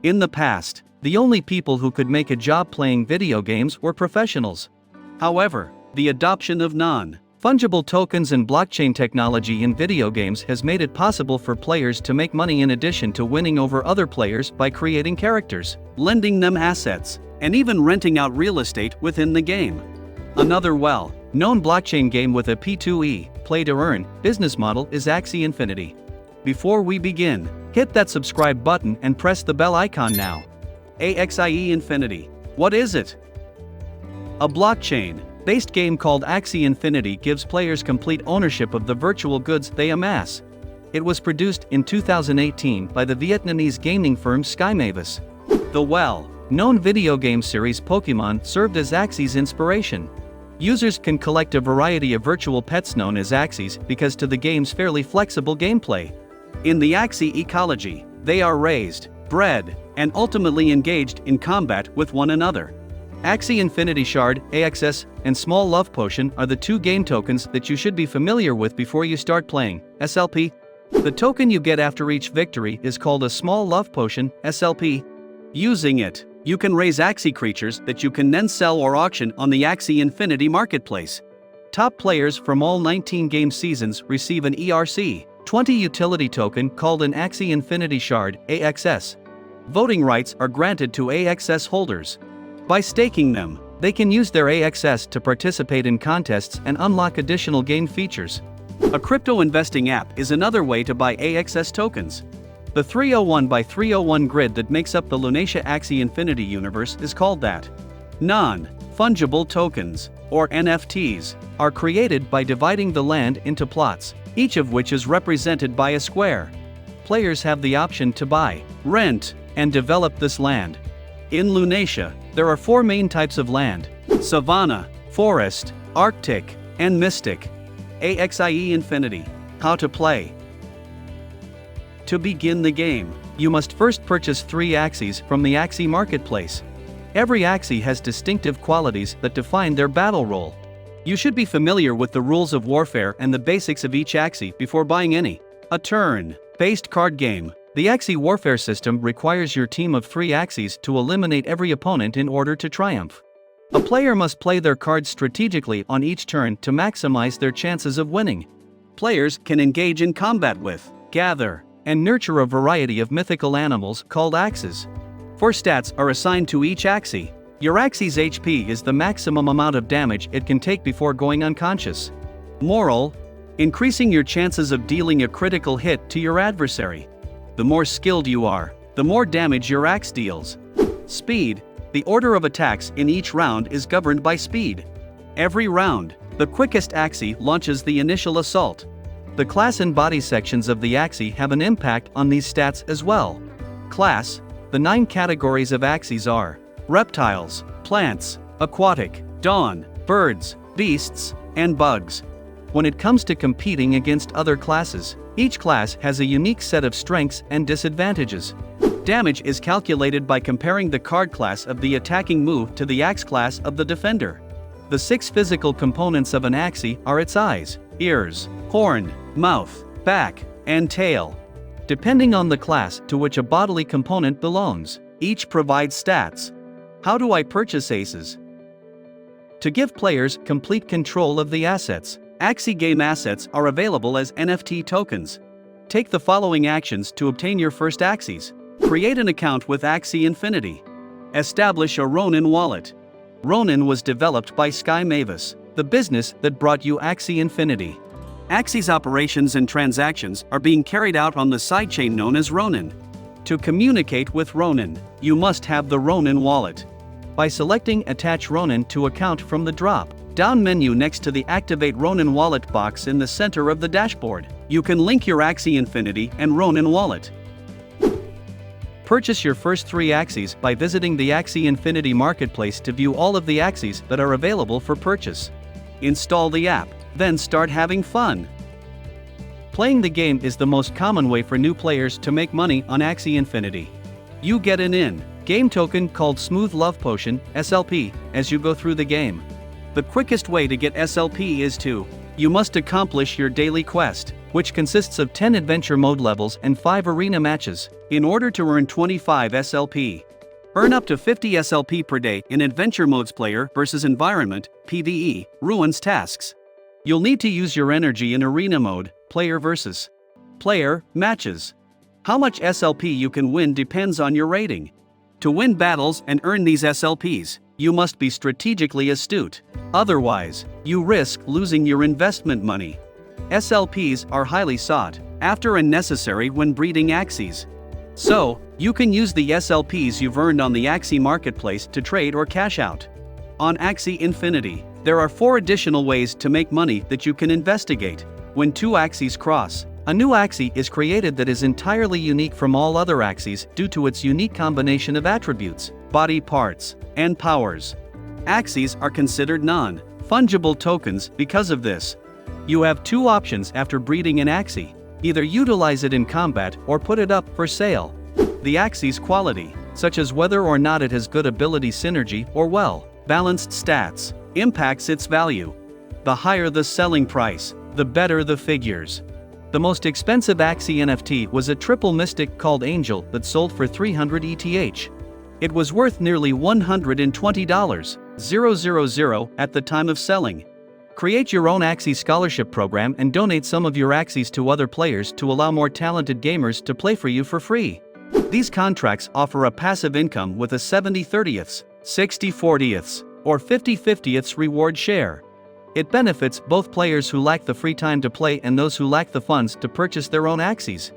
In the past, the only people who could make a job playing video games were professionals. However, the adoption of non-fungible tokens and blockchain technology in video games has made it possible for players to make money in addition to winning over other players by creating characters, lending them assets, and even renting out real estate within the game. Another well-known blockchain game with a P2E, play-to-earn, business model is Axie Infinity. Before we begin, hit that subscribe button and press the bell icon now. AXIE Infinity. What is it? A blockchain-based game called Axie Infinity gives players complete ownership of the virtual goods they amass. It was produced in 2018 by the Vietnamese gaming firm Sky Mavis. The well-known video game series Pokémon served as Axie's inspiration. Users can collect a variety of virtual pets known as Axies because to the game's fairly flexible gameplay. In the Axie ecology, they are raised, bred, and ultimately engaged in combat with one another. Axie Infinity Shard, AXS, and Small Love Potion are the two game tokens that you should be familiar with before you start playing. SLP. The token you get after each victory is called a Small Love Potion, SLP. Using it, you can raise Axie creatures that you can then sell or auction on the Axie Infinity Marketplace. Top players from all 19 game seasons receive an ERC-20 utility token called an Axie Infinity Shard, AXS. Voting rights are granted to AXS holders. By staking them, they can use their AXS to participate in contests and unlock additional game features. A crypto investing app is another way to buy AXS tokens. The 301x301 grid that makes up the Lunacia Axie Infinity universe is called that. Non-fungible tokens, or NFTs, are created by dividing the land into plots, each of which is represented by a square. Players have the option to buy, rent, and develop this land. In Lunacia, there are four main types of land: savanna, forest, arctic, and mystic. AXIE Infinity. How to play. To begin the game, you must first purchase 3 Axies from the Axie Marketplace. Every Axie has distinctive qualities that define their battle role. You should be familiar with the rules of warfare and the basics of each Axie before buying any. A turn-based card game. The Axie warfare system requires your team of 3 Axies to eliminate every opponent in order to triumph. A player must play their cards strategically on each turn to maximize their chances of winning. Players can engage in combat with, gather, and nurture a variety of mythical animals called axes. 4 stats are assigned to each Axie. Your Axie's HP is the maximum amount of damage it can take before going unconscious. Moral: increasing your chances of dealing a critical hit to your adversary. The more skilled you are, the more damage your axe deals. Speed: the order of attacks in each round is governed by speed. Every round, the quickest Axie launches the initial assault. The class and body sections of the Axie have an impact on these stats as well. Class: the 9 categories of Axies are reptiles, plants, aquatic, dawn, birds, beasts, and bugs. When it comes to competing against other classes, each class has a unique set of strengths and disadvantages. Damage is calculated by comparing the card class of the attacking move to the axe class of the defender. The 6 physical components of an Axie are its eyes, ears, horn, mouth, back, and tail. Depending on the class to which a bodily component belongs, each provides stats. How do I purchase Aces? To give players complete control of the assets, Axie game assets are available as NFT tokens. Take the following actions to obtain your first Axies. Create an account with Axie Infinity. Establish a Ronin wallet. Ronin was developed by Sky Mavis, the business that brought you Axie Infinity. Axie's operations and transactions are being carried out on the sidechain known as Ronin. To communicate with Ronin, you must have the Ronin wallet. By selecting Attach Ronin to Account from the drop-down menu next to the Activate Ronin Wallet box in the center of the dashboard, you can link your Axie Infinity and Ronin wallet. Purchase your first 3 Axies by visiting the Axie Infinity Marketplace to view all of the Axies that are available for purchase. Install the app, then start having fun. Playing the game is the most common way for new players to make money on Axie Infinity. You get an in-game token called Smooth Love Potion, SLP, as you go through the game. The quickest way to get SLP is you must accomplish your daily quest. which consists of 10 adventure mode levels and 5 arena matches, in order to earn 25 SLP. Earn up to 50 SLP per day in Adventure Modes Player versus Environment, PvE, Ruins tasks. You'll need to use your energy in Arena Mode, Player versus Player, matches. How much SLP you can win depends on your rating. To win battles and earn these SLPs, you must be strategically astute. Otherwise, you risk losing your investment money. SLPs are highly sought after and necessary when breeding Axies. So, you can use the SLPs you've earned on the Axie Marketplace to trade or cash out. On Axie Infinity, there are 4 additional ways to make money that you can investigate. When 2 Axies cross, a new Axie is created that is entirely unique from all other Axies due to its unique combination of attributes, body parts, and powers. Axies are considered non-fungible tokens because of this. You have 2 options after breeding an Axie: either utilize it in combat or put it up for sale. The Axie's quality, such as whether or not it has good ability synergy or well-balanced stats, impacts its value. The higher the selling price, the better the figures. The most expensive Axie NFT was a triple mystic called Angel that sold for 300 ETH. It was worth nearly $120,000 at the time of selling. Create your own Axie scholarship program and donate some of your Axies to other players to allow more talented gamers to play for you for free. These contracts offer a passive income with a 70/30ths, 60/40ths, or 50/50ths reward share. It benefits both players who lack the free time to play and those who lack the funds to purchase their own Axies.